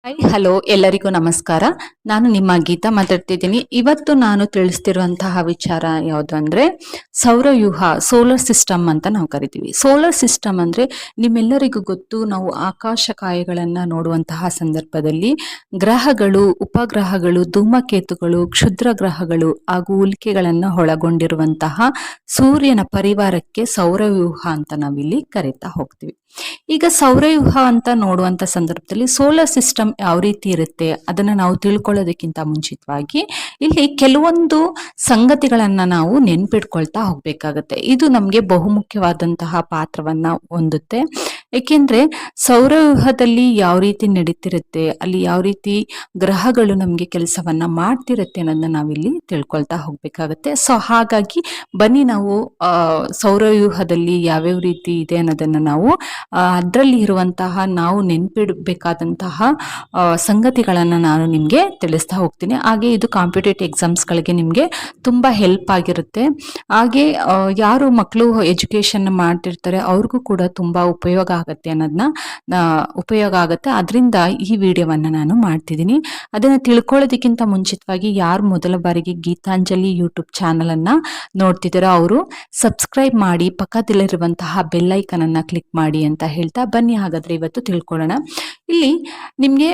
Hello, ಎಲ್ಲರಿಗೂ ನಮಸ್ಕಾರ. ನಾನು ನಿಮ್ಮ ಗೀತಾ ಮಾತಾಡ್ತಿದ್ದೀನಿ. ಇವತ್ತು ನಾನು ತಿಳಿಸ್ತಿರುವಂತಹ ವಿಚಾರ ಯಾವುದು ಅಂದ್ರೆ ಸೌರವ್ಯೂಹ, ಸೋಲಾರ್ ಸಿಸ್ಟಮ್ ಅಂತ ನಾವು ಕರಿತೀವಿ. ಸೋಲಾರ್ ಸಿಸ್ಟಮ್ ಅಂದ್ರೆ ನಿಮ್ಮೆಲ್ಲರಿಗೂ ಗೊತ್ತು. ನಾವು ಆಕಾಶಕಾಯಗಳನ್ನ ನೋಡುವಂತಹ ಸಂದರ್ಭದಲ್ಲಿ ಗ್ರಹಗಳು, ಉಪಗ್ರಹಗಳು, ಧೂಮಕೇತುಗಳು, ಕ್ಷುದ್ರ ಗ್ರಹಗಳು ಹಾಗೂ ಉಲ್ಕೆಗಳನ್ನ ಒಳಗೊಂಡಿರುವಂತಹ ಸೂರ್ಯನ ಪರಿವಾರಕ್ಕೆ ಸೌರವ್ಯೂಹ ಅಂತ ನಾವಿಲ್ಲಿ ಕರಿತಾ ಹೋಗ್ತೀವಿ. ಈಗ ಸೌರವ್ಯೂಹ ಅಂತ ನೋಡುವಂತ ಸಂದರ್ಭದಲ್ಲಿ ಸೋಲಾರ್ ಸಿಸ್ಟಮ್ ಯಾವ ರೀತಿ ಇರುತ್ತೆ ಅದನ್ನ ನಾವು ತಿಳ್ಕೊಳ್ಳೋದಕ್ಕಿಂತ ಮುಂಚಿತವಾಗಿ ಇಲ್ಲಿ ಕೆಲವೊಂದು ಸಂಗತಿಗಳನ್ನ ನಾವು ನೆನ್ಪಿಟ್ಕೊಳ್ತಾ ಹೋಗ್ಬೇಕಾಗತ್ತೆ. ಇದು ನಮ್ಗೆ ಬಹುಮುಖ್ಯವಾದಂತಹ ಪಾತ್ರವನ್ನ ಹೊಂದುತ್ತೆ. ಏಕೆಂದ್ರೆ ಸೌರವ್ಯೂಹದಲ್ಲಿ ಯಾವ ರೀತಿ ನಡೀತಿರುತ್ತೆ, ಅಲ್ಲಿ ಯಾವ ರೀತಿ ಗ್ರಹಗಳು ನಮ್ಗೆ ಕೆಲಸವನ್ನ ಮಾಡ್ತಿರುತ್ತೆ ಅನ್ನೋದನ್ನ ನಾವಿಲ್ಲಿ ತಿಳ್ಕೊಳ್ತಾ ಹೋಗ್ಬೇಕಾಗತ್ತೆ. ಸೊ ಹಾಗಾಗಿ ಬನ್ನಿ ನಾವು ಸೌರವ್ಯೂಹದಲ್ಲಿ ಯಾವ್ಯಾವ ರೀತಿ ಇದೆ ಅನ್ನೋದನ್ನ ನಾವು ಅದರಲ್ಲಿ ಇರುವಂತಹ ನಾವು ನೆನ್ಪಿಡ್ಬೇಕಾದಂತಹ ಸಂಗತಿಗಳನ್ನ ನಾನು ನಿಮ್ಗೆ ತಿಳಿಸ್ತಾ ಹೋಗ್ತೀನಿ. ಹಾಗೆ ಇದು ಕಾಂಪಿಟೇಟಿವ್ ಎಕ್ಸಾಮ್ಸ್ಗಳಿಗೆ ನಿಮ್ಗೆ ತುಂಬಾ ಹೆಲ್ಪ್ ಆಗಿರುತ್ತೆ. ಹಾಗೆ ಯಾರು ಮಕ್ಕಳು ಎಜುಕೇಶನ್ ಮಾಡ್ತಿರ್ತಾರೆ ಅವ್ರಿಗೂ ಕೂಡ ತುಂಬಾ ಉಪಯೋಗ ಆಗತ್ತೆ ಅನ್ನೋದನ್ನ ಉಪಯೋಗ ಆಗುತ್ತೆ. ಅದರಿಂದ ಈ ವಿಡಿಯೋವನ್ನ ನಾನು ಮಾಡ್ತಿದ್ದೀನಿ. ಅದನ್ನ ತಿಳ್ಕೊಳ್ಳೋದಕ್ಕಿಂತ ಮುಂಚಿತವಾಗಿ ಯಾರು ಮೊದಲ ಬಾರಿಗೆ ಗೀತಾಂಜಲಿ ಯೂಟ್ಯೂಬ್ ಚಾನಲ್ ಅನ್ನ ನೋಡ್ತಿದ್ದಾರೋ ಅವರು ಸಬ್ಸ್ಕ್ರೈಬ್ ಮಾಡಿ, ಪಕ್ಕದಲ್ಲಿರುವಂತಹ ಬೆಲ್ ಐಕನ್ ಅನ್ನ ಕ್ಲಿಕ್ ಮಾಡಿ ಅಂತ ಹೇಳ್ತಾ ಬನ್ನಿ ಹಾಗಾದ್ರೆ ಇವತ್ತು ತಿಳ್ಕೊಳ್ಳೋಣ. ಇಲ್ಲಿ ನಿಮ್ಗೆ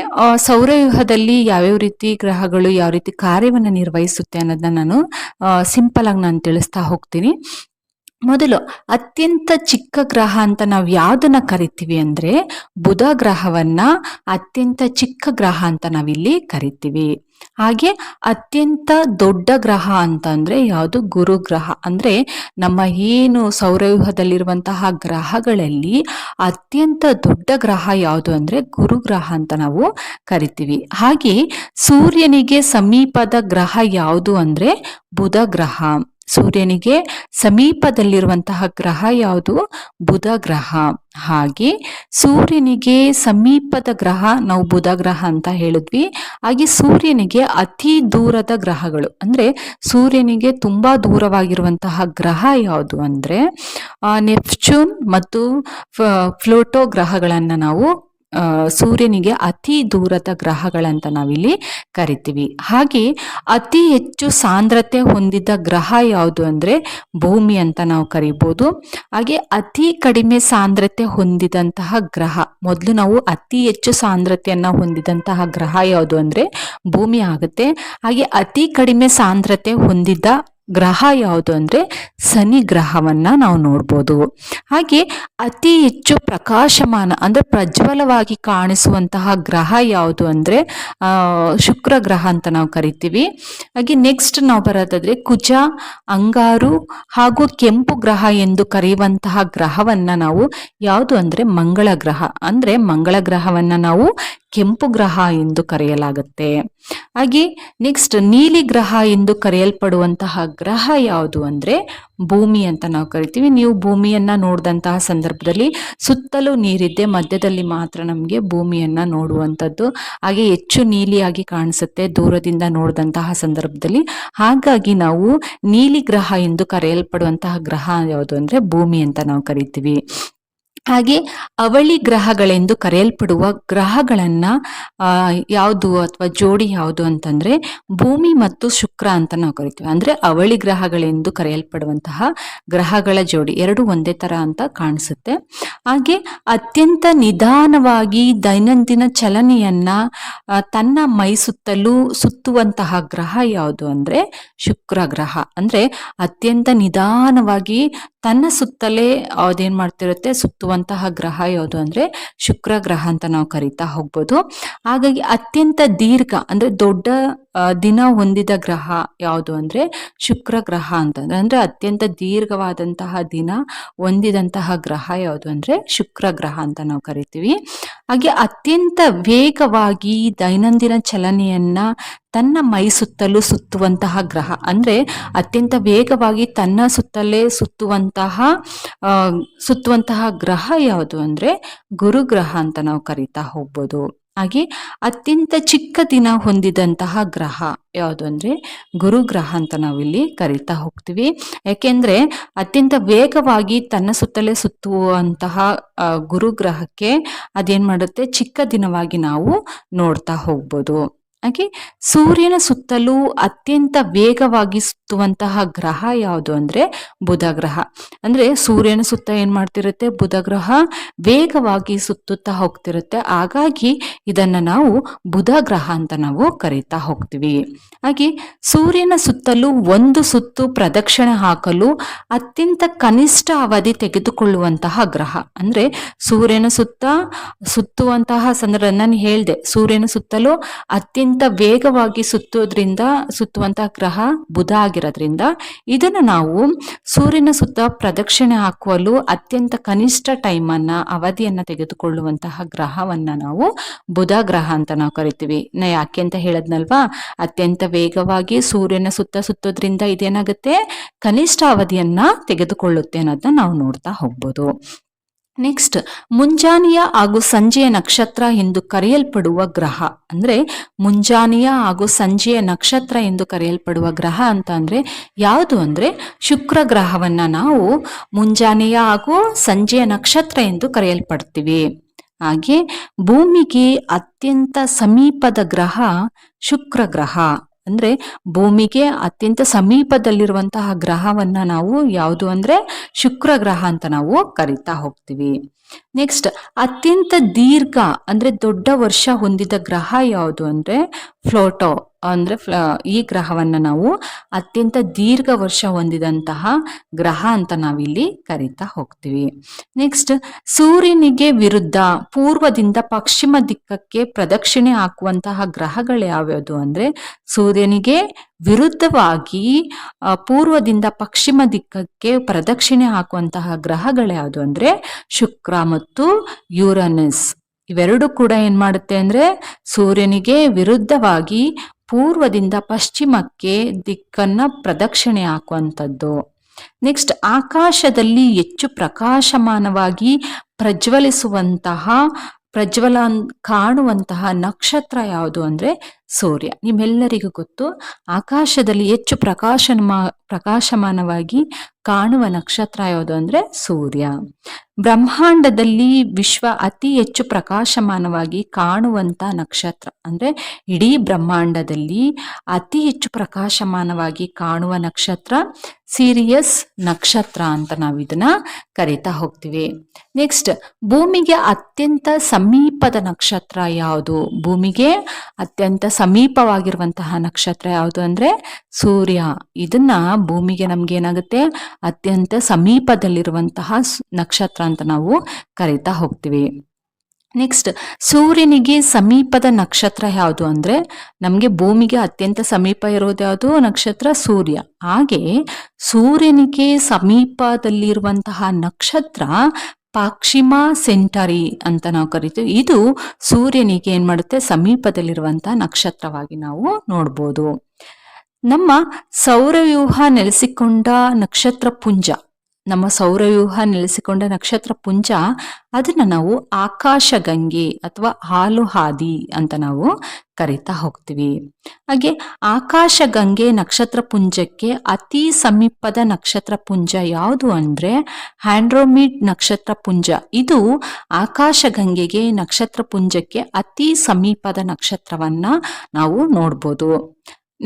ಸೌರವ್ಯೂಹದಲ್ಲಿ ಯಾವ್ಯಾವ ರೀತಿ ಗ್ರಹಗಳು ಯಾವ ರೀತಿ ಕಾರ್ಯವನ್ನು ನಿರ್ವಹಿಸುತ್ತೆ ಅನ್ನೋದನ್ನ ನಾನು ಸಿಂಪಲ್ ಆಗಿ ನಾನು ತಿಳಿಸ್ತಾ ಹೋಗ್ತೀನಿ. ಮೊದಲು ಅತ್ಯಂತ ಚಿಕ್ಕ ಗ್ರಹ ಅಂತ ನಾವು ಯಾವ್ದನ್ನ ಕರಿತೀವಿ ಅಂದ್ರೆ ಬುಧ ಗ್ರಹವನ್ನ ಅತ್ಯಂತ ಚಿಕ್ಕ ಗ್ರಹ ಅಂತ ನಾವಿಲ್ಲಿ ಕರಿತೀವಿ. ಹಾಗೆ ಅತ್ಯಂತ ದೊಡ್ಡ ಗ್ರಹ ಅಂತ ಅಂದ್ರೆ ಯಾವುದು ಗುರು ಗ್ರಹ. ಅಂದ್ರೆ ನಮ್ಮ ಏನು ಸೌರವ್ಯೂಹದಲ್ಲಿರುವಂತಹ ಗ್ರಹಗಳಲ್ಲಿ ಅತ್ಯಂತ ದೊಡ್ಡ ಗ್ರಹ ಯಾವುದು ಅಂದ್ರೆ ಗುರು ಗ್ರಹ ಅಂತ ನಾವು ಕರಿತೀವಿ. ಹಾಗೆ ಸೂರ್ಯನಿಗೆ ಸಮೀಪದ ಗ್ರಹ ಯಾವುದು ಅಂದ್ರೆ ಬುಧ ಗ್ರಹ. ಸೂರ್ಯನಿಗೆ ಸಮೀಪದಲ್ಲಿರುವಂತಹ ಗ್ರಹ ಯಾವುದು ಬುಧ ಗ್ರಹ. ಹಾಗೆ ಸೂರ್ಯನಿಗೆ ಸಮೀಪದ ಗ್ರಹ ನಾವು ಬುಧ ಗ್ರಹ ಅಂತ ಹೇಳಿದ್ವಿ. ಹಾಗೆ ಸೂರ್ಯನಿಗೆ ಅತಿ ದೂರದ ಗ್ರಹಗಳು ಅಂದ್ರೆ ಸೂರ್ಯನಿಗೆ ತುಂಬಾ ದೂರವಾಗಿರುವಂತಹ ಗ್ರಹ ಯಾವುದು ಅಂದ್ರೆ ನೆಪ್ಚೂನ್ ಮತ್ತು ಪ್ಲೂಟೋ ಗ್ರಹಗಳನ್ನ ನಾವು ಸೂರ್ಯನಿಗೆ ಅತಿ ದೂರದ ಗ್ರಹಗಳಂತ ನಾವಿಲ್ಲಿ ಕರಿತೀವಿ. ಹಾಗೆ ಅತಿ ಹೆಚ್ಚು ಸಾಂದ್ರತೆ ಹೊಂದಿದ ಗ್ರಹ ಯಾವುದು ಅಂದ್ರೆ ಭೂಮಿ ಅಂತ ನಾವು ಕರಿಬಹುದು. ಹಾಗೆ ಅತಿ ಕಡಿಮೆ ಸಾಂದ್ರತೆ ಹೊಂದಿದಂತಹ ಗ್ರಹ, ಮೊದಲು ನಾವು ಅತಿ ಹೆಚ್ಚು ಸಾಂದ್ರತೆಯನ್ನ ಹೊಂದಿದಂತಹ ಗ್ರಹ ಯಾವುದು ಅಂದ್ರೆ ಭೂಮಿ ಆಗುತ್ತೆ. ಹಾಗೆ ಅತಿ ಕಡಿಮೆ ಸಾಂದ್ರತೆ ಹೊಂದಿದ ಗ್ರಹ ಯಾವುದು ಅಂದ್ರೆ ಶನಿ ಗ್ರಹವನ್ನ ನಾವು ನೋಡ್ಬೋದು. ಹಾಗೆ ಅತಿ ಹೆಚ್ಚು ಪ್ರಕಾಶಮಾನ ಅಂದ್ರೆ ಪ್ರಜ್ವಲವಾಗಿ ಕಾಣಿಸುವಂತಹ ಗ್ರಹ ಯಾವುದು ಅಂದ್ರೆ ಶುಕ್ರ ಗ್ರಹ ಅಂತ ನಾವು ಕರಿತೀವಿ. ಹಾಗೆ ನೆಕ್ಸ್ಟ್ ನಾವು ಬರೋದಾದ್ರೆ ಕುಜ, ಅಂಗಾರು ಹಾಗೂ ಕೆಂಪು ಗ್ರಹ ಎಂದು ಕರೆಯುವಂತಹ ಗ್ರಹವನ್ನ ನಾವು ಯಾವುದು ಅಂದ್ರೆ ಮಂಗಳ ಗ್ರಹ. ಅಂದ್ರೆ ಮಂಗಳ ಗ್ರಹವನ್ನ ನಾವು ಕೆಂಪು ಗ್ರಹ ಎಂದು ಕರೆಯಲಾಗುತ್ತೆ. ಹಾಗೆ ನೆಕ್ಸ್ಟ್ ನೀಲಿ ಗ್ರಹ ಎಂದು ಕರೆಯಲ್ಪಡುವಂತಹ ಗ್ರಹ ಯಾವುದು ಅಂದ್ರೆ ಭೂಮಿ ಅಂತ ನಾವು ಕರಿತೀವಿ. ನೀವು ಭೂಮಿಯನ್ನ ನೋಡಿದಂತಹ ಸಂದರ್ಭದಲ್ಲಿ ಸುತ್ತಲೂ ನೀರಿದ್ದೆ, ಮಧ್ಯದಲ್ಲಿ ಮಾತ್ರ ನಮಗೆ ಭೂಮಿಯನ್ನ ನೋಡುವಂಥದ್ದು. ಹಾಗೆ ಹೆಚ್ಚು ನೀಲಿಯಾಗಿ ಕಾಣಿಸುತ್ತೆ ದೂರದಿಂದ ನೋಡಿದಂತಹ ಸಂದರ್ಭದಲ್ಲಿ. ಹಾಗಾಗಿ ನಾವು ನೀಲಿ ಗ್ರಹ ಎಂದು ಕರೆಯಲ್ಪಡುವಂತಹ ಗ್ರಹ ಯಾವುದು ಅಂದ್ರೆ ಭೂಮಿ ಅಂತ ನಾವು ಕರಿತೀವಿ. ಹಾಗೆ ಅವಳಿ ಗ್ರಹಗಳೆಂದು ಕರೆಯಲ್ಪಡುವ ಗ್ರಹಗಳನ್ನ ಯಾವುದು ಅಥವಾ ಜೋಡಿ ಯಾವುದು ಅಂತಂದ್ರೆ ಭೂಮಿ ಮತ್ತು ಶುಕ್ರ ಅಂತ ನಾವು ಕರಿತೀವಿ. ಅಂದ್ರೆ ಅವಳಿ ಗ್ರಹಗಳೆಂದು ಕರೆಯಲ್ಪಡುವಂತಹ ಗ್ರಹಗಳ ಜೋಡಿ ಎರಡು ಒಂದೇ ತರ ಅಂತ ಕಾಣಿಸುತ್ತೆ. ಹಾಗೆ ಅತ್ಯಂತ ನಿಧಾನವಾಗಿ ದೈನಂದಿನ ಚಲನೆಯನ್ನ ತನ್ನ ಮೈ ಸುತ್ತಲೂ ಸುತ್ತುವಂತಹ ಗ್ರಹ ಯಾವುದು ಅಂದ್ರೆ ಶುಕ್ರ ಗ್ರಹ. ಅಂದ್ರೆ ಅತ್ಯಂತ ನಿಧಾನವಾಗಿ ತನ್ನ ಸುತ್ತಲೇ ಅದೇನ್ ಮಾಡ್ತಿರುತ್ತೆ ಸುತ್ತುವಂತಹ ಗ್ರಹ ಯಾವುದು ಅಂದ್ರೆ ಶುಕ್ರ ಗ್ರಹ ಅಂತ ನಾವು ಕರಿತಾ ಹೋಗ್ಬೋದು. ಹಾಗಾಗಿ ಅತ್ಯಂತ ದೀರ್ಘ ಅಂದ್ರೆ ದೊಡ್ಡ ದಿನ ಹೊಂದಿದ ಗ್ರಹ ಯಾವುದು ಅಂದ್ರೆ ಶುಕ್ರ ಗ್ರಹ ಅಂತಂದ್ರೆ ಅಂದ್ರೆ ಅತ್ಯಂತ ದೀರ್ಘವಾದಂತಹ ದಿನ ಹೊಂದಿದಂತಹ ಗ್ರಹ ಯಾವುದು ಅಂದ್ರೆ ಶುಕ್ರ ಗ್ರಹ ಅಂತ ನಾವು ಕರಿತೀವಿ. ಹಾಗೆ ಅತ್ಯಂತ ವೇಗವಾಗಿ ದೈನಂದಿನ ಚಲನೆಯನ್ನ ತನ್ನ ಮೈ ಸುತ್ತಲೂ ಸುತ್ತುವಂತಹ ಗ್ರಹ ಅಂದ್ರೆ ಅತ್ಯಂತ ವೇಗವಾಗಿ ತನ್ನ ಸುತ್ತಲೇ ಸುತ್ತುವಂತಹ ಗ್ರಹ ಯಾವುದು ಅಂದ್ರೆ ಗುರು ಗ್ರಹ ಅಂತ ನಾವು ಕರಿತಾ ಹೋಗ್ಬೋದು. ಹಾಗೆ ಅತ್ಯಂತ ಚಿಕ್ಕ ದಿನ ಹೊಂದಿದಂತಹ ಗ್ರಹ ಯಾವುದು ಅಂದ್ರೆ ಗುರುಗ್ರಹ ಅಂತ ನಾವಿಲ್ಲಿ ಕರಿತಾ ಹೋಗ್ತೀವಿ. ಯಾಕೆಂದ್ರೆ ಅತ್ಯಂತ ವೇಗವಾಗಿ ತನ್ನ ಸುತ್ತಲೇ ಸುತ್ತುವಂತಹ ಗುರುಗ್ರಹಕ್ಕೆ ಅದೇನ್ ಮಾಡುತ್ತೆ, ಚಿಕ್ಕ ದಿನವಾಗಿ ನಾವು ನೋಡ್ತಾ ಹೋಗ್ಬೋದು. ಹಾಗೆ ಸೂರ್ಯನ ಸುತ್ತಲೂ ಅತ್ಯಂತ ವೇಗವಾಗಿ ಸುತ್ತುವಂತಹ ಗ್ರಹ ಯಾವುದು ಅಂದ್ರೆ ಬುಧ ಗ್ರಹ. ಅಂದ್ರೆ ಸೂರ್ಯನ ಸುತ್ತ ಏನ್ ಮಾಡ್ತಿರುತ್ತೆ, ಬುಧ ಗ್ರಹ ವೇಗವಾಗಿ ಸುತ್ತುತ್ತಾ ಹೋಗ್ತಿರುತ್ತೆ. ಹಾಗಾಗಿ ಇದನ್ನ ನಾವು ಬುಧ ಗ್ರಹ ಅಂತ ನಾವು ಕರೀತಾ ಹೋಗ್ತೀವಿ. ಹಾಗೆ ಸೂರ್ಯನ ಸುತ್ತಲೂ ಒಂದು ಸುತ್ತು ಪ್ರದಕ್ಷಿಣೆ ಹಾಕಲು ಅತ್ಯಂತ ಕನಿಷ್ಠ ಅವಧಿ ತೆಗೆದುಕೊಳ್ಳುವಂತಹ ಗ್ರಹ ಅಂದ್ರೆ ಸೂರ್ಯನ ಸುತ್ತುವಂತಹ ಸಂದರ್ಭ ನಾನು ಹೇಳ್ದೆ, ಸೂರ್ಯನ ಸುತ್ತಲೂ ಅತ್ಯಂತ ವೇಗವಾಗಿ ಸುತ್ತುವಂತಹ ಗ್ರಹ ಬುಧ ಆಗಿರೋದ್ರಿಂದ ಇದನ್ನು ನಾವು ಸೂರ್ಯನ ಸುತ್ತ ಪ್ರದಕ್ಷಿಣೆ ಹಾಕುವಲು ಅತ್ಯಂತ ಕನಿಷ್ಠ ಅವಧಿಯನ್ನ ತೆಗೆದುಕೊಳ್ಳುವಂತಹ ಗ್ರಹವನ್ನ ನಾವು ಬುಧ ಗ್ರಹ ಅಂತ ನಾವು ಕರಿತೀವಿ. ಯಾಕೆ ಅಂತ ಹೇಳದ್ನಲ್ವಾ, ಅತ್ಯಂತ ವೇಗವಾಗಿ ಸೂರ್ಯನ ಸುತ್ತೋದ್ರಿಂದ ಇದೇನಾಗುತ್ತೆ, ಕನಿಷ್ಠ ಅವಧಿಯನ್ನ ತೆಗೆದುಕೊಳ್ಳುತ್ತೆ ಅನ್ನೋದನ್ನ ನಾವು ನೋಡ್ತಾ ಹೋಗ್ಬೋದು. ನೆಕ್ಸ್ಟ್, ಮುಂಜಾನೆಯ ಹಾಗೂ ಸಂಜೆಯ ನಕ್ಷತ್ರ ಎಂದು ಕರೆಯಲ್ಪಡುವ ಗ್ರಹ ಅಂದ್ರೆ ಮುಂಜಾನೆಯ ಹಾಗೂ ಸಂಜೆಯ ನಕ್ಷತ್ರ ಎಂದು ಕರೆಯಲ್ಪಡುವ ಗ್ರಹ ಅಂತ ಅಂದ್ರೆ ಯಾವುದು ಅಂದ್ರೆ ಶುಕ್ರ ಗ್ರಹವನ್ನ ನಾವು ಮುಂಜಾನೆಯ ಹಾಗೂ ಸಂಜೆಯ ನಕ್ಷತ್ರ ಎಂದು ಕರೆಯಲ್ಪಡ್ತೀವಿ. ಹಾಗೆ ಭೂಮಿಗೆ ಅತ್ಯಂತ ಸಮೀಪದ ಗ್ರಹ ಶುಕ್ರ ಗ್ರಹ. ಅಂದ್ರೆ ಭೂಮಿಗೆ ಅತ್ಯಂತ ಸಮೀಪದಲ್ಲಿರುವಂತಹ ಗ್ರಹವನ್ನ ನಾವು ಯಾವುದು ಅಂದ್ರೆ ಶುಕ್ರ ಗ್ರಹ ಅಂತ ನಾವು ಕರಿತಾ ಹೋಗ್ತೀವಿ. ನೆಕ್ಸ್ಟ್, ಅತ್ಯಂತ ದೀರ್ಘ ಅಂದ್ರೆ ದೊಡ್ಡ ವರ್ಷ ಹೊಂದಿದ ಗ್ರಹ ಯಾವುದು ಅಂದ್ರೆ ಫ್ಲೋಟೋ. ಅಂದ್ರೆ ಈ ಗ್ರಹವನ್ನ ನಾವು ಅತ್ಯಂತ ದೀರ್ಘ ವರ್ಷ ಹೊಂದಿದಂತಹ ಗ್ರಹ ಅಂತ ನಾವಿಲ್ಲಿ ಕರಿತಾ ಹೋಗ್ತೀವಿ. ನೆಕ್ಸ್ಟ್, ಸೂರ್ಯನಿಗೆ ವಿರುದ್ಧ ಪೂರ್ವದಿಂದ ಪಶ್ಚಿಮ ದಿಕ್ಕಕ್ಕೆ ಪ್ರದಕ್ಷಿಣೆ ಹಾಕುವಂತಹ ಗ್ರಹಗಳು ಯಾವ್ಯಾವುದು ಅಂದ್ರೆ ಸೂರ್ಯನಿಗೆ ವಿರುದ್ಧವಾಗಿ ಪೂರ್ವದಿಂದ ಪಶ್ಚಿಮ ದಿಕ್ಕಕ್ಕೆ ಪ್ರದಕ್ಷಿಣೆ ಹಾಕುವಂತಹ ಗ್ರಹಗಳು ಯಾವುದು ಅಂದ್ರೆ ಶುಕ್ರ ಮತ್ತು ಯುರನಸ್. ಇವೆರಡು ಕೂಡ ಏನ್ ಮಾಡುತ್ತೆ ಅಂದ್ರೆ ಸೂರ್ಯನಿಗೆ ವಿರುದ್ಧವಾಗಿ ಪೂರ್ವದಿಂದ ಪಶ್ಚಿಮಕ್ಕೆ ದಿಕ್ಕನ್ನ ಪ್ರದಕ್ಷಿಣೆ ಹಾಕುವಂಥದ್ದು. ನೆಕ್ಸ್ಟ್, ಆಕಾಶದಲ್ಲಿ ಹೆಚ್ಚು ಪ್ರಕಾಶಮಾನವಾಗಿ ಕಾಣುವಂತಹ ನಕ್ಷತ್ರ ಯಾವುದು ಅಂದ್ರೆ ಸೂರ್ಯ. ನಿಮ್ಮೆಲ್ಲರಿಗೂ ಗೊತ್ತು, ಆಕಾಶದಲ್ಲಿ ಹೆಚ್ಚು ಪ್ರಕಾಶಮಾನವಾಗಿ ಕಾಣುವ ನಕ್ಷತ್ರ ಯಾವುದು ಅಂದ್ರೆ ಸೂರ್ಯ. ಬ್ರಹ್ಮಾಂಡದಲ್ಲಿ ವಿಶ್ವ ಅತಿ ಹೆಚ್ಚು ಪ್ರಕಾಶಮಾನವಾಗಿ ಕಾಣುವಂತ ನಕ್ಷತ್ರ ಅಂದ್ರೆ ಇಡೀ ಬ್ರಹ್ಮಾಂಡದಲ್ಲಿ ಅತಿ ಹೆಚ್ಚು ಪ್ರಕಾಶಮಾನವಾಗಿ ಕಾಣುವ ನಕ್ಷತ್ರ ಸಿರಿಯಸ್ ನಕ್ಷತ್ರ ಅಂತ ನಾವು ಇದನ್ನ ಕರಿತಾ ಹೋಗ್ತೀವಿ. ನೆಕ್ಸ್ಟ್, ಭೂಮಿಗೆ ಅತ್ಯಂತ ಸಮೀಪದ ನಕ್ಷತ್ರ ಯಾವುದು? ಭೂಮಿಗೆ ಅತ್ಯಂತ ಸಮೀಪವಾಗಿರುವಂತಹ ನಕ್ಷತ್ರ ಯಾವುದು ಅಂದ್ರೆ ಸೂರ್ಯ. ಇದನ್ನ ಭೂಮಿಗೆ ನಮ್ಗೆ ಏನಾಗುತ್ತೆ, ಅತ್ಯಂತ ಸಮೀಪದಲ್ಲಿರುವಂತಹ ನಕ್ಷತ್ರ ಅಂತ ನಾವು ಕರಿತಾ ಹೋಗ್ತೀವಿ. ನೆಕ್ಸ್ಟ್, ಸೂರ್ಯನಿಗೆ ಸಮೀಪದ ನಕ್ಷತ್ರ ಯಾವುದು ಅಂದ್ರೆ ನಮ್ಗೆ ಭೂಮಿಗೆ ಅತ್ಯಂತ ಸಮೀಪ ಇರೋದು ಯಾವುದು ನಕ್ಷತ್ರ ಸೂರ್ಯ. ಹಾಗೆ ಸೂರ್ಯನಿಗೆ ಸಮೀಪದಲ್ಲಿರುವಂತಹ ನಕ್ಷತ್ರ ಪಾಕ್ಷಿಮ ಸೆಂಟರಿ ಅಂತ ನಾವು ಕರಿತೀವಿ. ಇದು ಸೂರ್ಯನಿಗೆ ಏನ್ ಮಾಡುತ್ತೆ, ಸಮೀಪದಲ್ಲಿರುವಂತಹ ನಕ್ಷತ್ರವಾಗಿ ನಾವು ನೋಡ್ಬೋದು. ನಮ್ಮ ಸೌರವ್ಯೂಹ ನೆಲೆಸಿಕೊಂಡ ನಕ್ಷತ್ರ ಪುಂಜ ಅದನ್ನ ನಾವು ಆಕಾಶಗಂಗೆ ಅಥವಾ ಹಾಲು ಹಾದಿ ಅಂತ ನಾವು ಕರಿತಾ ಹೋಗ್ತೀವಿ. ಹಾಗೆ ಆಕಾಶಗಂಗೆ ನಕ್ಷತ್ರ ಪುಂಜಕ್ಕೆ ಅತಿ ಸಮೀಪದ ನಕ್ಷತ್ರ ಪುಂಜ ಯಾವುದು ಅಂದ್ರೆ ಆಂಡ್ರೋಮಿಡ್ ನಕ್ಷತ್ರ ಪುಂಜ. ಇದು ಆಕಾಶಗಂಗೆಗೆ ನಕ್ಷತ್ರ ಪುಂಜಕ್ಕೆ ಅತಿ ಸಮೀಪದ ನಕ್ಷತ್ರವನ್ನ ನಾವು ನೋಡ್ಬೋದು.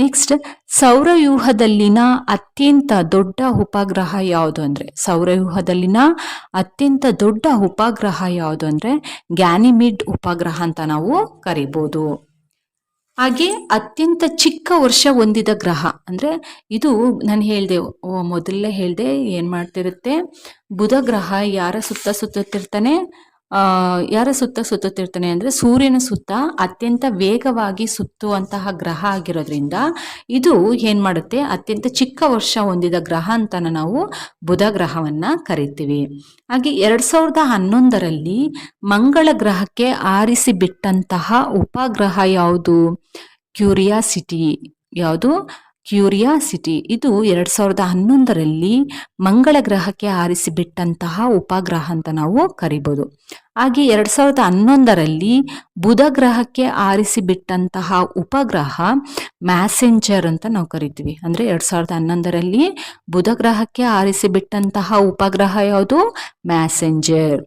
ನೆಕ್ಸ್ಟ್, ಸೌರವ್ಯೂಹದಲ್ಲಿನ ಅತ್ಯಂತ ದೊಡ್ಡ ಉಪಗ್ರಹ ಯಾವುದು ಅಂದ್ರೆ ಗ್ಯಾನಿಮಿಡ್ ಉಪಗ್ರಹ ಅಂತ ನಾವು ಕರಿಬಹುದು. ಹಾಗೆ ಅತ್ಯಂತ ಚಿಕ್ಕ ವರ್ಷ ಹೊಂದಿದ ಗ್ರಹ ಅಂದ್ರೆ ಇದು ನಾನು ಮೊದಲೇ ಹೇಳ್ದೆ ಏನ್ ಮಾಡ್ತಿರುತ್ತೆ, ಬುಧ ಗ್ರಹ ಯಾರ ಸುತ್ತ ಸುತ್ತುತ್ತಿರ್ತಾನೆ ಅಂದ್ರೆ ಸೂರ್ಯನ ಸುತ್ತ ಅತ್ಯಂತ ವೇಗವಾಗಿ ಸುತ್ತುವಂತಹ ಗ್ರಹ ಆಗಿರೋದ್ರಿಂದ ಇದು ಏನ್ ಮಾಡುತ್ತೆ, ಅತ್ಯಂತ ಚಿಕ್ಕ ವರ್ಷ ಹೊಂದಿದ ಗ್ರಹ ಅಂತ ನಾವು ಬುಧ ಗ್ರಹವನ್ನ ಕರಿತೀವಿ. ಹಾಗೆ 2011ರಲ್ಲಿ ಮಂಗಳ ಗ್ರಹಕ್ಕೆ ಆರಿಸಿ ಬಿಟ್ಟಂತಹ ಉಪಗ್ರಹ ಯಾವುದು? ಕ್ಯೂರಿಯಾಸಿಟಿ ಇದು 2011ರಲ್ಲಿ ಮಂಗಳ ಗ್ರಹಕ್ಕೆ ಹಾರಿಸಿಬಿಟ್ಟಂತಹ ಉಪಗ್ರಹ ಅಂತ ನಾವು ಕರಿಬೋದು. ಹಾಗೆ 2011ರಲ್ಲಿ ಬುಧ ಗ್ರಹಕ್ಕೆ ಹಾರಿಸಿಬಿಟ್ಟಂತಹ ಉಪಗ್ರಹ ಮ್ಯಾಸೆಂಜರ್ ಅಂತ ನಾವು ಕರಿತೀವಿ. ಅಂದ್ರೆ 2011ರಲ್ಲಿ ಬುಧ ಗ್ರಹಕ್ಕೆ ಹಾರಿಸಿಬಿಟ್ಟಂತಹ ಉಪಗ್ರಹ ಯಾವುದು? ಮ್ಯಾಸೆಂಜರ್.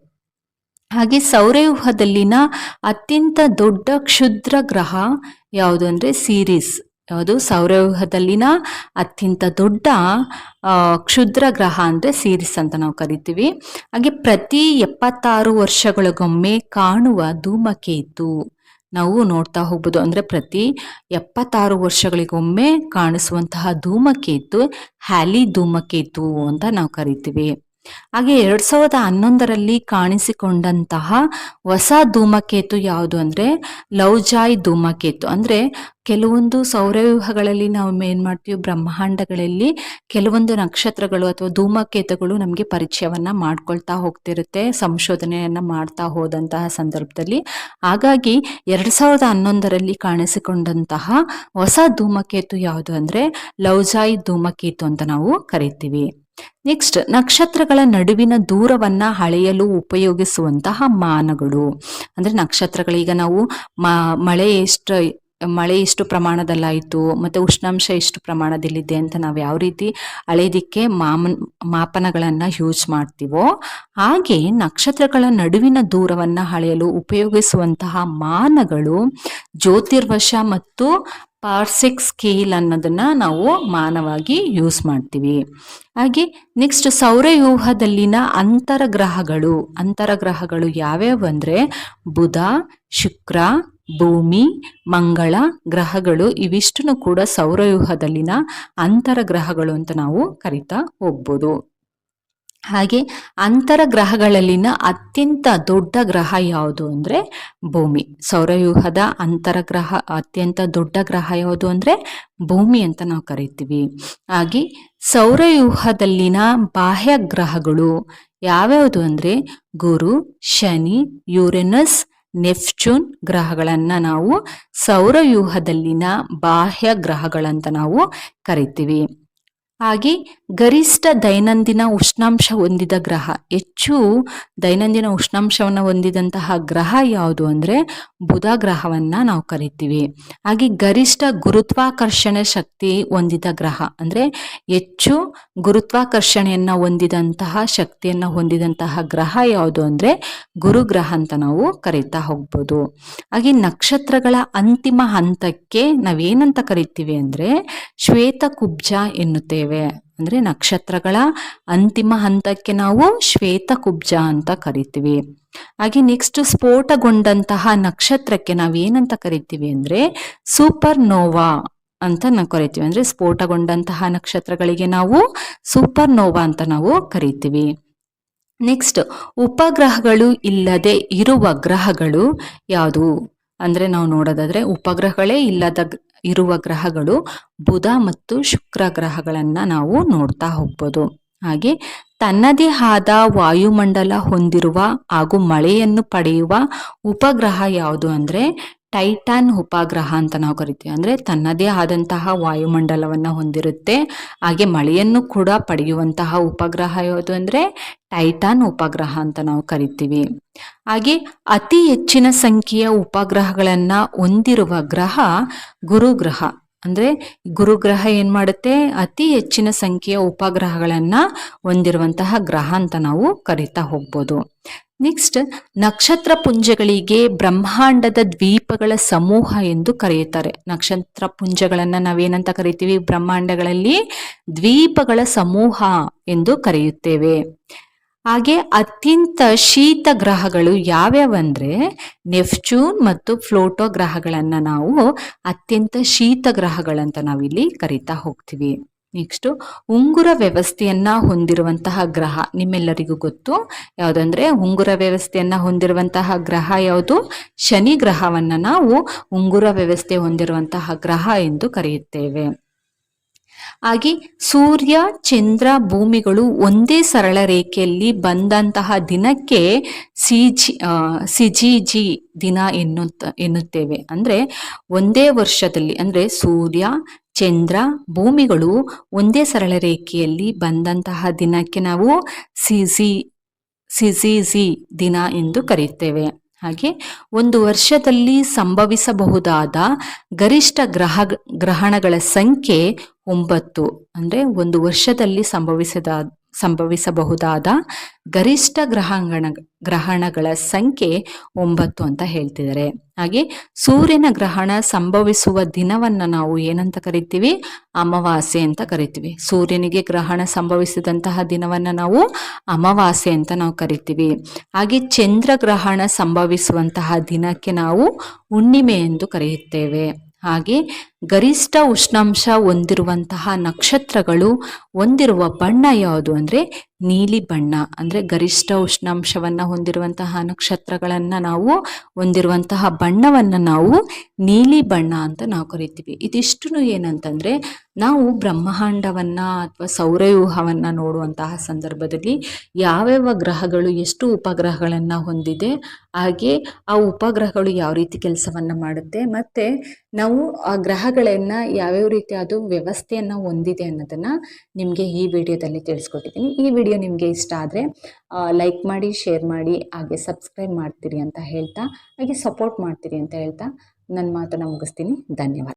ಹಾಗೆ ಸೌರವ್ಯೂಹದಲ್ಲಿನ ಅತ್ಯಂತ ದೊಡ್ಡ ಕ್ಷುದ್ರ ಗ್ರಹ ಯಾವುದು ಅಂದ್ರೆ ಸಿರಿಸ್. ಯಾವುದು? ಸೌರವ್ಯೂಹದಲ್ಲಿನ ಅತ್ಯಂತ ದೊಡ್ಡ ಕ್ಷುದ್ರ ಗ್ರಹ ಅಂದ್ರೆ ಸಿರಿಸ್ ಅಂತ ನಾವು ಕರಿತೀವಿ. ಹಾಗೆ ಪ್ರತಿ 76 ವರ್ಷಗಳಿಗೊಮ್ಮೆ ಕಾಣುವ ಧೂಮಕೇತು ನಾವು ನೋಡ್ತಾ ಹೋಗ್ಬೋದು. ಅಂದ್ರೆ ಪ್ರತಿ 76 ವರ್ಷಗಳಿಗೊಮ್ಮೆ ಕಾಣಿಸುವಂತಹ ಧೂಮಕೇತು ಹ್ಯಾಲಿ ಧೂಮಕೇತು ಅಂತ ನಾವು ಕರಿತೀವಿ. ಹಾಗೆ 2011ರಲ್ಲಿ ಕಾಣಿಸಿಕೊಂಡಂತಹ ಹೊಸ ಧೂಮಕೇತು ಯಾವುದು ಅಂದ್ರೆ ಲೌಜಾಯ್ ಧೂಮಕೇತು. ಅಂದ್ರೆ ಕೆಲವೊಂದು ಸೌರವ್ಯೂಹಗಳಲ್ಲಿ ನಾವು ಏನ್ ಮಾಡ್ತೀವಿ, ಬ್ರಹ್ಮಾಂಡಗಳಲ್ಲಿ ಕೆಲವೊಂದು ನಕ್ಷತ್ರಗಳು ಅಥವಾ ಧೂಮಕೇತುಗಳು ನಮಗೆ ಪರಿಚಯವನ್ನ ಮಾಡ್ಕೊಳ್ತಾ ಹೋಗ್ತಿರುತ್ತೆ ಸಂಶೋಧನೆಯನ್ನ ಮಾಡ್ತಾ ಹೋದಂತಹ ಸಂದರ್ಭದಲ್ಲಿ. ಹಾಗಾಗಿ 2011ರಲ್ಲಿ ಕಾಣಿಸಿಕೊಂಡಂತಹ ಹೊಸ ಧೂಮಕೇತು ಯಾವುದು ಅಂದ್ರೆ ಲೌಜಾಯ್ ಧೂಮಕೇತು ಅಂತ ನಾವು ಕರಿತೀವಿ. ನೆಕ್ಸ್ಟ್, ನಕ್ಷತ್ರಗಳ ನಡುವಿನ ದೂರವನ್ನ ಅಳೆಯಲು ಉಪಯೋಗಿಸುವಂತಹ ಮಾನಗಳು. ಅಂದ್ರೆ ನಕ್ಷತ್ರಗಳೀಗ ನಾವು ಮಳೆ ಎಷ್ಟು ಪ್ರಮಾಣದಲ್ಲಾಯಿತು ಮತ್ತೆ ಉಷ್ಣಾಂಶ ಎಷ್ಟು ಪ್ರಮಾಣದಲ್ಲಿದೆ ಅಂತ ನಾವು ಯಾವ ರೀತಿ ಅಳೆಯೋದಿಕ್ಕೆ ಮಾಪನಗಳನ್ನ ಯೂಸ್ ಮಾಡ್ತೀವೋ, ಹಾಗೆ ನಕ್ಷತ್ರಗಳ ನಡುವಿನ ದೂರವನ್ನ ಅಳೆಯಲು ಉಪಯೋಗಿಸುವಂತಹ ಮಾನಗಳು ಜ್ಯೋತಿರ್ವಶ ಮತ್ತು ಪಾರ್ಸೆಕ್ ಸ್ಕೇಲ್ ಅನ್ನೋದನ್ನ ನಾವು ಮಾನವಾಗಿ ಯೂಸ್ ಮಾಡ್ತೀವಿ. ಹಾಗೆ ನೆಕ್ಸ್ಟ್, ಸೌರವ್ಯೂಹದಲ್ಲಿನ ಅಂತರಗ್ರಹಗಳು ಯಾವ್ಯಾವು ಅಂದ್ರೆ ಬುಧ, ಶುಕ್ರ, ಭೂಮಿ, ಮಂಗಳ ಗ್ರಹಗಳು. ಇವಿಷ್ಟನ್ನು ಕೂಡ ಸೌರವ್ಯೂಹದಲ್ಲಿನ ಅಂತರಗ್ರಹಗಳು ಅಂತ ನಾವು ಕರಿತಾ ಹೋಗ್ಬೋದು. ಹಾಗೆ ಅಂತರಗ್ರಹಗಳಲ್ಲಿನ ಅತ್ಯಂತ ದೊಡ್ಡ ಗ್ರಹ ಯಾವುದು ಅಂದ್ರೆ ಭೂಮಿ. ಸೌರವ್ಯೂಹದ ಅಂತರಗ್ರಹ ಅತ್ಯಂತ ದೊಡ್ಡ ಗ್ರಹ ಯಾವುದು ಅಂದ್ರೆ ಭೂಮಿ ಅಂತ ನಾವು ಕರಿತೀವಿ. ಹಾಗೆ ಸೌರವ್ಯೂಹದಲ್ಲಿನ ಬಾಹ್ಯ ಗ್ರಹಗಳು ಯಾವ್ಯಾವುದು ಅಂದ್ರೆ ಗುರು, ಶನಿ, ಯುರೇನಸ್, ನೆಪ್ಚೂನ್ ಗ್ರಹಗಳನ್ನ ನಾವು ಸೌರವ್ಯೂಹದಲ್ಲಿನ ಬಾಹ್ಯ ಗ್ರಹಗಳಂತ ನಾವು ಕರಿತೀವಿ. ಹಾಗೆ ಗರಿಷ್ಠ ದೈನಂದಿನ ಉಷ್ಣಾಂಶ ಹೊಂದಿದ ಗ್ರಹ, ಹೆಚ್ಚು ದೈನಂದಿನ ಉಷ್ಣಾಂಶವನ್ನು ಹೊಂದಿದಂತಹ ಗ್ರಹ ಯಾವುದು ಅಂದ್ರೆ ಬುಧ ಗ್ರಹವನ್ನ ನಾವು ಕರಿತೀವಿ. ಹಾಗೆ ಗರಿಷ್ಠ ಗುರುತ್ವಾಕರ್ಷಣೆ ಶಕ್ತಿ ಹೊಂದಿದ ಗ್ರಹ ಅಂದ್ರೆ ಹೆಚ್ಚು ಗುರುತ್ವಾಕರ್ಷಣೆಯನ್ನ ಹೊಂದಿದಂತಹ ಶಕ್ತಿಯನ್ನ ಹೊಂದಿದಂತಹ ಗ್ರಹ ಯಾವುದು ಅಂದ್ರೆ ಗುರುಗ್ರಹ ಅಂತ ನಾವು ಕರಿತಾ ಹೋಗ್ಬೋದು. ಹಾಗೆ ನಕ್ಷತ್ರಗಳ ಅಂತಿಮ ಹಂತಕ್ಕೆ ನಾವೇನಂತ ಕರಿತೀವಿ ಅಂದ್ರೆ ಶ್ವೇತಕುಬ್ಜ ಎನ್ನುತ್ತೇವೆ. ಅಂದ್ರೆ ನಕ್ಷತ್ರಗಳ ಅಂತಿಮ ಹಂತಕ್ಕೆ ನಾವು ಶ್ವೇತಕುಬ್ಜ ಅಂತ ಕರಿತೀವಿ. ಹಾಗೆ ನೆಕ್ಸ್ಟ್, ಸ್ಫೋಟಗೊಂಡಂತಹ ನಕ್ಷತ್ರಕ್ಕೆ ನಾವೇನಂತ ಕರಿತೀವಿ ಅಂದ್ರೆ ಸೂಪರ್ ನೋವಾ ಅಂತ ನಾವು ಕರಿತೀವಿ. ಅಂದ್ರೆ ಸ್ಫೋಟಗೊಂಡಂತಹ ನಕ್ಷತ್ರಗಳಿಗೆ ನಾವು ಸೂಪರ್ ನೋವಾ ಅಂತ ನಾವು ಕರಿತೀವಿ. ನೆಕ್ಸ್ಟ್, ಉಪಗ್ರಹಗಳು ಇಲ್ಲದೆ ಇರುವ ಗ್ರಹಗಳು ಯಾವುದು ಅಂದ್ರೆ ನಾವು ನೋಡೋದಾದ್ರೆ ಉಪಗ್ರಹಗಳೇ ಇರುವ ಗ್ರಹಗಳು ಬುಧ ಮತ್ತು ಶುಕ್ರ ಗ್ರಹಗಳನ್ನ ನಾವು ನೋಡ್ತಾ ಹೋಗ್ಬೋದು. ಹಾಗೆ ತನ್ನದೇ ಆದ ವಾಯುಮಂಡಲ ಹೊಂದಿರುವ ಹಾಗೂ ಮಳೆಯನ್ನು ಪಡೆಯುವ ಉಪಗ್ರಹ ಯಾವುದು ಅಂದ್ರೆ ಟೈಟಾನ್ ಉಪಗ್ರಹ ಅಂತ ನಾವು ಕರಿತೀವಿ. ಅಂದ್ರೆ ತನ್ನದೇ ಆದಂತಹ ವಾಯುಮಂಡಲವನ್ನ ಹೊಂದಿರುತ್ತೆ, ಹಾಗೆ ಮಳೆಯನ್ನು ಕೂಡ ಪಡೆಯುವಂತಹ ಉಪಗ್ರಹ ಯಾವುದು ಅಂದ್ರೆ ಟೈಟಾನ್ ಉಪಗ್ರಹ ಅಂತ ನಾವು ಕರಿತೀವಿ. ಹಾಗೆ ಅತಿ ಹೆಚ್ಚಿನ ಸಂಖ್ಯೆಯ ಉಪಗ್ರಹಗಳನ್ನ ಹೊಂದಿರುವ ಗ್ರಹ ಗುರುಗ್ರಹ. ಅಂದ್ರೆ ಗುರುಗ್ರಹ ಏನ್ ಮಾಡುತ್ತೆ, ಅತಿ ಹೆಚ್ಚಿನ ಸಂಖ್ಯೆಯ ಉಪಗ್ರಹಗಳನ್ನ ಹೊಂದಿರುವಂತಹ ಗ್ರಹ ಅಂತ ನಾವು ಕರಿತಾ ಹೋಗ್ಬೋದು. ನೆಕ್ಸ್ಟ್, ನಕ್ಷತ್ರ ಪುಂಜಗಳಿಗೆ ಬ್ರಹ್ಮಾಂಡದ ದ್ವೀಪಗಳ ಸಮೂಹ ಎಂದು ಕರೆಯುತ್ತಾರೆ. ನಕ್ಷತ್ರ ಪುಂಜಗಳನ್ನ ನಾವೇನಂತ ಕರಿತೀವಿ? ಬ್ರಹ್ಮಾಂಡಗಳಲ್ಲಿ ದ್ವೀಪಗಳ ಸಮೂಹ ಎಂದು ಕರೆಯುತ್ತೇವೆ. ಹಾಗೆ ಅತ್ಯಂತ ಶೀತ ಗ್ರಹಗಳು ಯಾವ್ಯಾವಂದ್ರೆ ನೆಪ್ಚೂನ್ ಮತ್ತು ಪ್ಲೂಟೋ ಗ್ರಹಗಳನ್ನ ನಾವು ಅತ್ಯಂತ ಶೀತ ಗ್ರಹಗಳಂತ ನಾವಿಲ್ಲಿ ಕರಿತಾ ಹೋಗ್ತೀವಿ. ನೆಕ್ಸ್ಟ್, ಉಂಗುರ ವ್ಯವಸ್ಥೆಯನ್ನ ಹೊಂದಿರುವಂತಹ ಗ್ರಹ ನಿಮ್ಮೆಲ್ಲರಿಗೂ ಗೊತ್ತು ಯಾವುದಂದ್ರೆ ಉಂಗುರ ವ್ಯವಸ್ಥೆಯನ್ನ ಹೊಂದಿರುವಂತಹ ಗ್ರಹ ಯಾವುದು? ಶನಿ ಗ್ರಹವನ್ನ ನಾವು ಉಂಗುರ ವ್ಯವಸ್ಥೆ ಹೊಂದಿರುವಂತಹ ಗ್ರಹ ಎಂದು ಕರೆಯುತ್ತೇವೆ. ಹಾಗೆ ಸೂರ್ಯ, ಚಂದ್ರ, ಭೂಮಿಗಳು ಒಂದೇ ಸರಳ ರೇಖೆಯಲ್ಲಿ ಬಂದಂತಹ ದಿನಕ್ಕೆ ಸಿಜಿಜಿ ದಿನ ಎನ್ನುತ್ತೇವೆ. ಅಂದ್ರೆ ಒಂದೇ ವರ್ಷದಲ್ಲಿ ಅಂದ್ರೆ ಸೂರ್ಯ, ಚಂದ್ರ, ಭೂಮಿಗಳು ಒಂದೇ ಸರಳ ರೇಖೆಯಲ್ಲಿ ಬಂದಂತಹ ದಿನಕ್ಕೆ ನಾವು ಸಿಜಿಸಿ ದಿನ ಎಂದು ಕರೆಯುತ್ತೇವೆ. ಹಾಗೆ ಒಂದು ವರ್ಷದಲ್ಲಿ ಸಂಭವಿಸಬಹುದಾದ ಗರಿಷ್ಠ ಗ್ರಹಣಗಳ ಸಂಖ್ಯೆ 9. ಅಂದರೆ ಒಂದು ವರ್ಷದಲ್ಲಿ ಸಂಭವಿಸಬಹುದಾದ ಗರಿಷ್ಠ ಗ್ರಹಣಗಳ ಸಂಖ್ಯೆ 9 ಅಂತ ಹೇಳ್ತಿದ್ದಾರೆ. ಹಾಗೆ ಸೂರ್ಯನ ಗ್ರಹಣ ಸಂಭವಿಸುವ ದಿನವನ್ನ ನಾವು ಏನಂತ ಕರಿತೀವಿ? ಅಮಾವಾಸ್ಯೆ ಅಂತ ಕರಿತೀವಿ. ಸೂರ್ಯನಿಗೆ ಗ್ರಹಣ ಸಂಭವಿಸಿದಂತಹ ದಿನವನ್ನ ನಾವು ಅಮಾವಾಸ್ಯೆ ಅಂತ ನಾವು ಕರಿತೀವಿ. ಹಾಗೆ ಚಂದ್ರಗ್ರಹಣ ಸಂಭವಿಸುವಂತಹ ದಿನಕ್ಕೆ ನಾವು ಹುಣ್ಣಿಮೆ ಎಂದು ಕರೆಯುತ್ತೇವೆ. ಹಾಗೆ ಗರಿಷ್ಠ ಉಷ್ಣಾಂಶ ಹೊಂದಿರುವಂತಹ ನಕ್ಷತ್ರಗಳು ಹೊಂದಿರುವ ಬಣ್ಣ ಯಾವುದು ಅಂದರೆ ನೀಲಿ ಬಣ್ಣ. ಅಂದರೆ ಗರಿಷ್ಠ ಉಷ್ಣಾಂಶವನ್ನು ಹೊಂದಿರುವಂತಹ ನಕ್ಷತ್ರಗಳನ್ನು ನಾವು ಹೊಂದಿರುವಂತಹ ಬಣ್ಣವನ್ನು ನಾವು ನೀಲಿ ಬಣ್ಣ ಅಂತ ನಾವು ಕರಿತೀವಿ. ಇದಿಷ್ಟು ಏನಂತಂದರೆ ನಾವು ಬ್ರಹ್ಮಾಂಡವನ್ನು ಅಥವಾ ಸೌರವ್ಯೂಹವನ್ನು ನೋಡುವಂತಹ ಸಂದರ್ಭದಲ್ಲಿ ಯಾವ್ಯಾವ ಗ್ರಹಗಳು ಎಷ್ಟು ಉಪಗ್ರಹಗಳನ್ನು ಹೊಂದಿದೆ, ಹಾಗೆ ಆ ಉಪಗ್ರಹಗಳು ಯಾವ ರೀತಿ ಕೆಲಸವನ್ನು ಮಾಡುತ್ತೆ, ಮತ್ತು ನಾವು ಆ ಗ್ರಹಗಳನ್ನು ಯಾವ್ಯಾವ ರೀತಿ ಅದು ವ್ಯವಸ್ಥೆಯನ್ನು ಹೊಂದಿದೆ ಅನ್ನೋದನ್ನು ನಿಮಗೆ ಈ ವಿಡಿಯೋದಲ್ಲಿ ತಿಳಿಸ್ಕೊಟ್ಟಿದ್ದೀನಿ. ಈ ವಿಡಿಯೋ ನಿಮಗೆ ಇಷ್ಟ ಆದರೆ ಲೈಕ್ ಮಾಡಿ, ಶೇರ್ ಮಾಡಿ, ಹಾಗೆ ಸಬ್ಸ್ಕ್ರೈಬ್ ಮಾಡ್ತೀರಿ ಅಂತ ಹೇಳ್ತಾ, ಹಾಗೆ ಸಪೋರ್ಟ್ ಮಾಡ್ತೀರಿ ಅಂತ ಹೇಳ್ತಾ ನನ್ನ ಮಾತನ್ನು ಮುಗಿಸ್ತೀನಿ. ಧನ್ಯವಾದ.